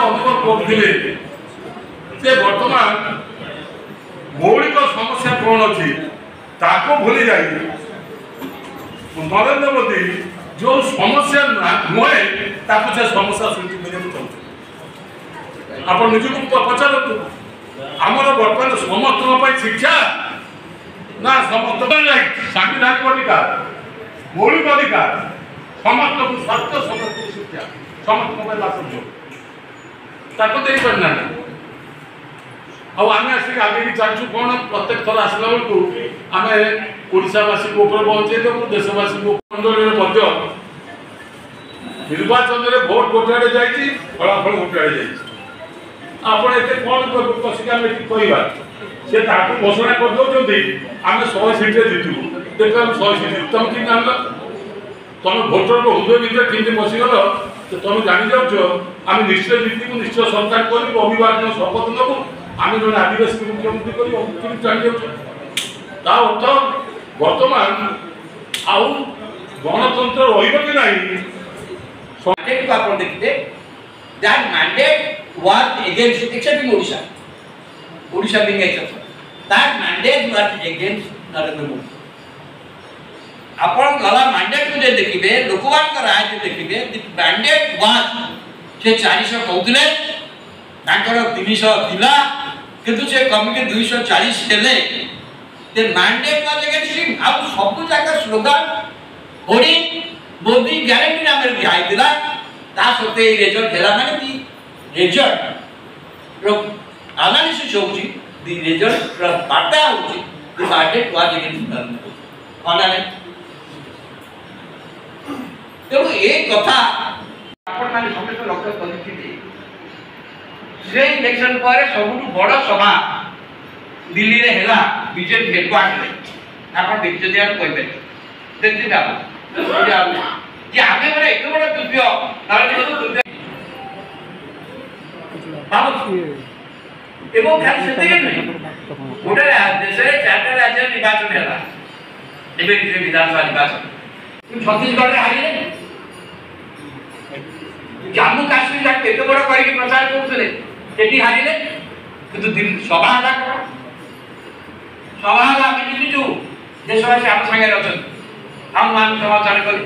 অনুভव করथिले जे वर्तमान मौलिक समस्या कौन अच्छी ताको भूली जाए नरेंद्र मोदी जो समस्या नुहे ताको से समस्या सृष्टि करने चाहते आप निजक पचारतु आमर बर्तमान समस्त शिक्षा ना समस्त सांविधानिक अधिकार मौलिक अधिकार समस्त को स्वास्थ्य समस्त शिक्षा समस्त दे पारना आम आसिक आगे चाहूँ कौन प्रत्येक थर आसला बेलू आम ओडावासी पहुंचे देशवासी मंडल निर्वाचन में भोट गोटे आड़े जाइए फलाफल गोटे आड़े जाते कौन बसिक आम कहवा सी घोषणा कर दौरान आम 100 सीट्रे जीतू देख 100 सीट तुम कि जान तुम भोटर हृदय भितर किमी पशिगल तुम जानी जाऊ आम निश्चय जीतू निश्चय सरकार कर अभिवादन शपथ नबू आम जो आदिवासी मुख्यमंत्री कर जानी जाऊ अर्थ बर्तमान आउ गणतंत्र रही आप देखिए that mandate was against except in Odisha being exception that mandate was against Narendra Modi अपन गला मैंडेट को देखिए लोकवान का राय जो देखिए मैंडेट वाज से 400 कहते तांकर 300 दिला किंतु से कमिटी 240 देले ते मैंडेट वाज अगेंस्ट हिम अब सब जगह स्लोगन होडी मोदी गारंटी नाम रे दिया दिला ता सते रिजल्ट हेला माने दी रिजल्ट रो एनालिसिस होउची दी रिजल्ट रो बाटा होउची दी मैंडेट वाज अगेंस्ट हिम अनाले तेणु ये कथा आपण समस्त लक्ष्य कर इलेक्शन पर सबुठ बड़ सभा दिल्ली रे हैला बीजेपी हेडक्वार्टर आप देखते आप कहे देखते आप जे आगे बड़े एक बड़ा दुर्व्य नरेंद्र एवं खाली सेते नहीं गोटे देश रे चारटा राज्य निर्वाचन हैला एबे विधानसभा निर्वाचन छत्तीसगढ़ में हारिले जम्मू काश्मीर जा केते बड़ करी प्रचार करथले एटी हारिले किंतु दिन सभा हला सभा हला बिजली जो देशवासी आप संगे रहछन हम मान समाचार करी